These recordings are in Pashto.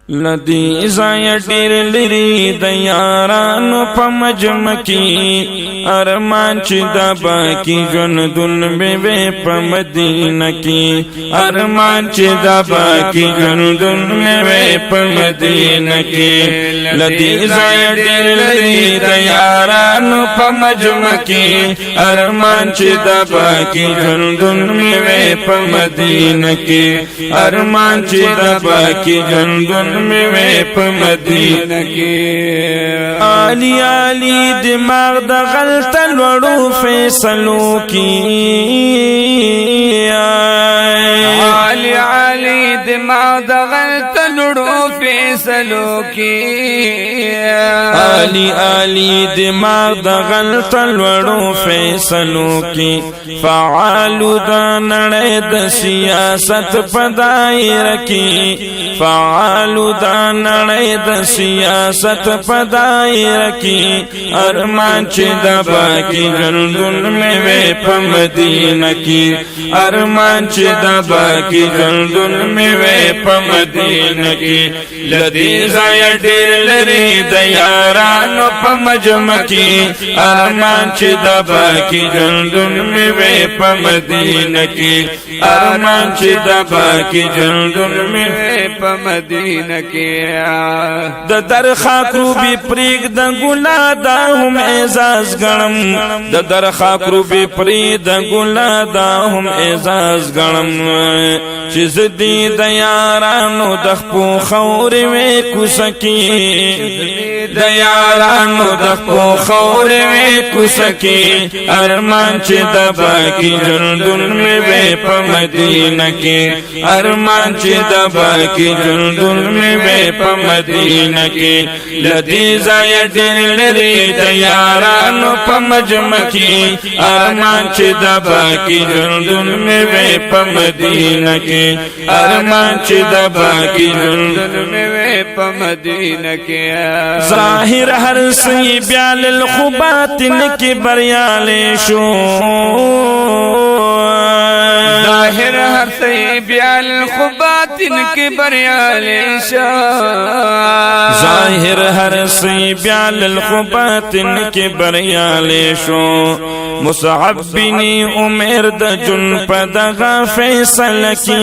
لدی زای ډیر لري د یارانو په مجمع کې ارمان چې د باقی ژوندون مې په مدینه کې ارمان چې د باقی ژوندون مې په مدینه کې لدی زای ډیر لري د یارانو په مجمع کې ارمان چې د باقی ژوندون مې په مدینه کې ارمان چې د باقی ژوندون میں پا مدینہ کی آلی آلی دماغ دا غلط لوڑو فیصلوں کی آلی آلی دماغ دا غلط لوڑو فیصلوں کی آلی آلی دماغ دا غلط لوڑو فیصلوں کی فعالو دا نڑے دا سیاست پدائی رکی فعالو دا نړۍ د سیاست په دایره کې ارمان چې د باقی ژوندون مې په مدینه کې ارمان چې د باقی ژوندون مې په مدینه کې لدی ځای ډېر لري د یارانو په مجمع کې ارمان چې د باقی ژوندون مې په مدینه کې ارمان چې د باقی ژوندون مې په مدینه د در خاکرو بی پریگ د گلا دا هم اعزاز گنم د در خاکرو بی پریگ د گلا دا هم اعزاز گنم چیز دی د یارانو د خپو خوری وی کوسکی د یارانو د خپو خوری وی کوسکی ارمان چې د باقی ژوندون مې په مدینه کې ارمان چې د باقی ژوندون مې په مدینه کې لدی ځای ډېر لري د یارانو په مجمع کې ارمان چې د باقی ژوندون مې په مدینه کې ارمان چې د باقی ژوندون مې په مدینه کې ظاهر هر سی بیا للخباتن کې بریاله شو ظاهر هر سی بیا للخباتن کې بریاله شو ظاهر هر سی بیا للخباتن کې بریاله شو مصعب بن عمر د جن په دغه فیصله کې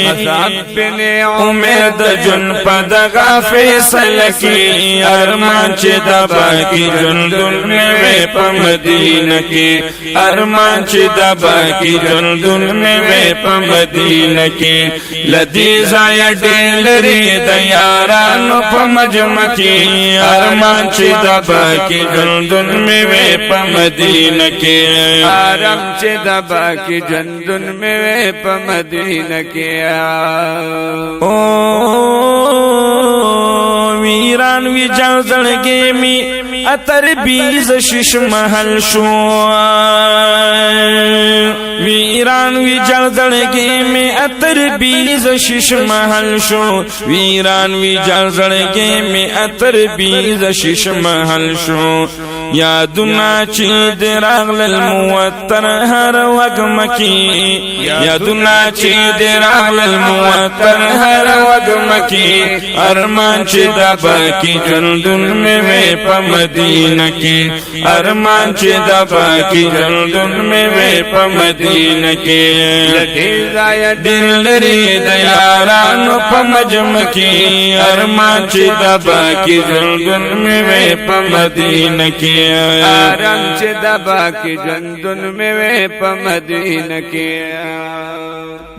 مصعب بن عمر د جن په دغه فیصله کې ارمان چې د باقی ژوندون مې په مدینه کې ارمان چې د باقی ژوندون مې په مدینه کې لدی ځای ډېر لري د یارانو په مجمع کې ارمان چې د باقی ژوندون مې په مدینه کې ارمان چې د باقی ژوندون مې په مدینه کې او ویران وی جان زړګې می اتر بیز شش محل شو ویران وی جان زړګې می اتر بیز شش محل شو ویران وی جان زړګې می اتر بیز شش محل شو یادونه چې دراغل الموتر هر وګم کی یادونه چې دراغل الموتر هر وګم کی ارمان چې د باقی ژوندون مې په مدینه کې ارمان چې د باقی ژوندون مې په مدینه کې لدی ځای ډېر لري د یارانو په مجمع کې ارمان چې د باقی ژوندون مې په مدینه کې ارمان چې د باقی ژوندون مې په مدینه کې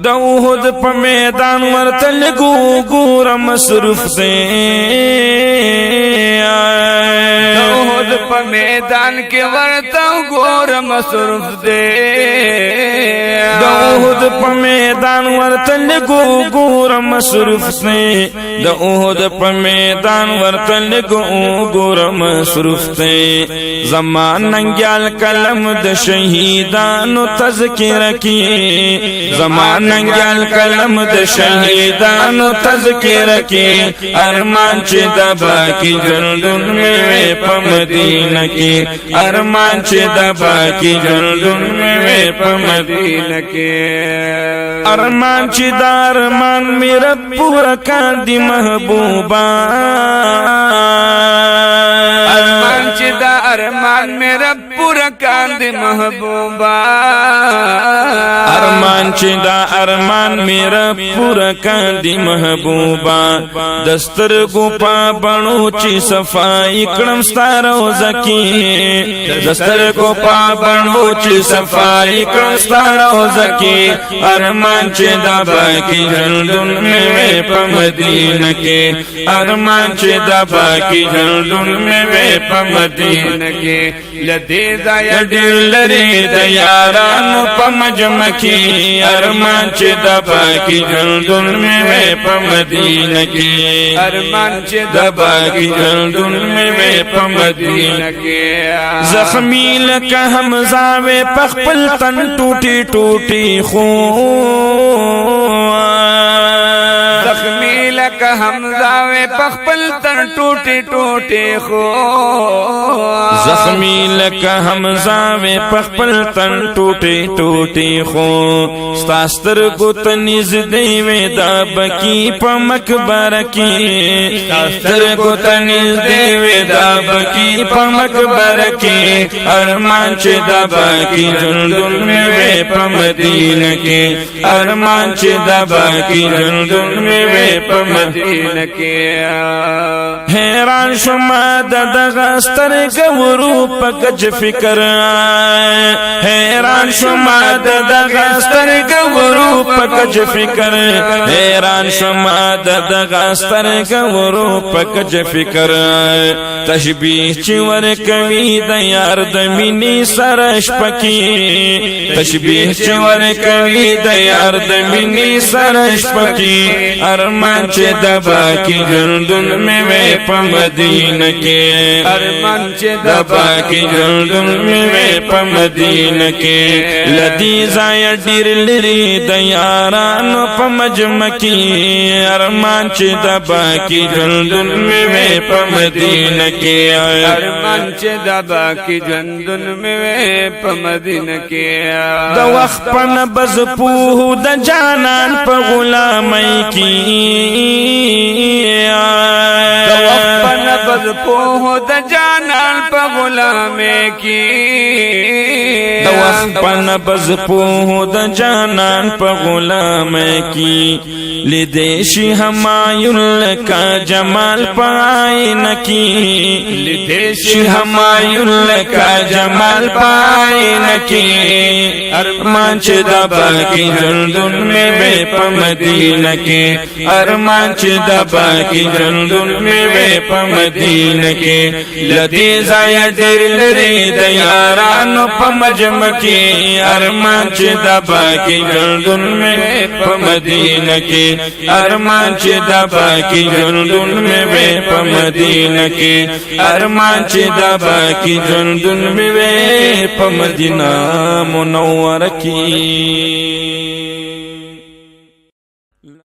د احد په میدان ورته لګو ګور مصروف دی د احد په میدان کې ورته ګور مصروف دی د احد په میدان ورته لګو ګور مصروف دی د احد په میدان ورته لګو ګور مصروف دی زمان ننګیال کلم د شهیدانو تذکرہ کی زمان ننګیال کلم د شهیدانو تذکرہ کی ارمان چې د باقی ژوندون مې په مدینه مدینہ کی ارمان چې د باقی ژوندون مې وې په مدینہ کې ارمان چې د ارمان مې رب پورا کړ دی محبوبا ارمان چې د ارمان مې رب پورا کړ دی محبوبا ارمان چې د ارمان مې رب پورا کړ دی محبوبا دسترګو په بڼو چې صفائی کړم ستاره زکی دسترګو په بڼو چې صفائی کړم ستاره زکی ارمان چې د باقی ژوندون مې وې په مدینہ کې ارمان چې د باقی ژوندون مې وې په مدینہ کې لدې ځای ډېر لري د یارانو په مجمع کې ارمان چې د باقی ژوندون مې وې په مدینہ کې ارمان چې د باقی ژوندون مې وې په مدینہ کې زخمی لکه حمزه وې په خپل تن ټوټي ټوټي خو زخمی لکه حمزه وې په خپل تن ټوټي ټوټي خو زخمی لکه حمزه وې په خپل تن ټوټي ټوټي خو ستاستر ګوت نږدې وې دا بکی په مقبره کې ستاستر ګوت نږدې وې دا بکی په مقبره کې ارمان چې دا باقی ژوندون مې وې په مدینہ کې ارمان چې دا باقی ژوندون مې وې په مدینہ کې حیران شوم د دغه سترګو ورو په کج فکر حیران شوم د دغه سترګو ورو په کج فکر حیران شوم د دغه سترګو ورو په کج فکر تشبیه چې ور کوي د یار د مینې سره شپکی تشبیه چې ور کوي د یار د مینې سره شپکی ارمان چې د باقی ژوندون مې وې په مدینہ کې ارمان چې د باقی ژوندون مې وې په مدینہ کې لدی ځای ډېر لري د یارانو په مجمع کې ارمان چې د باقی ژوندون مې وې په مدینہ کې ارمان چې د باقی ژوندون مې وې په مدینہ کې د وخت په نبض پوه د جانان په غلامۍ کې د وخت په نبض پوه د جانان په غلامۍ کې د وخت په نبض پوه د جانان په غلامۍ کې لیدې شي همایون لکه جمال په آئینه کې لیدې شي همایون لکه جمال په آئینه کې ارمان چې د باقی ژوندون مې وې په مدینہ کې ارمان چې د باقی ژوندون مې وې په مدینہ کې لدې ځای ډېر لري د یارانو په مجمع کې ارمان چې د باقی ژوندون مې وې په مدینہ کې ارمان چې د باقی ژوندون مې وې په مدینہ کې ارمان چې د باقی ژوندون مې وې په مدینہ منوره کې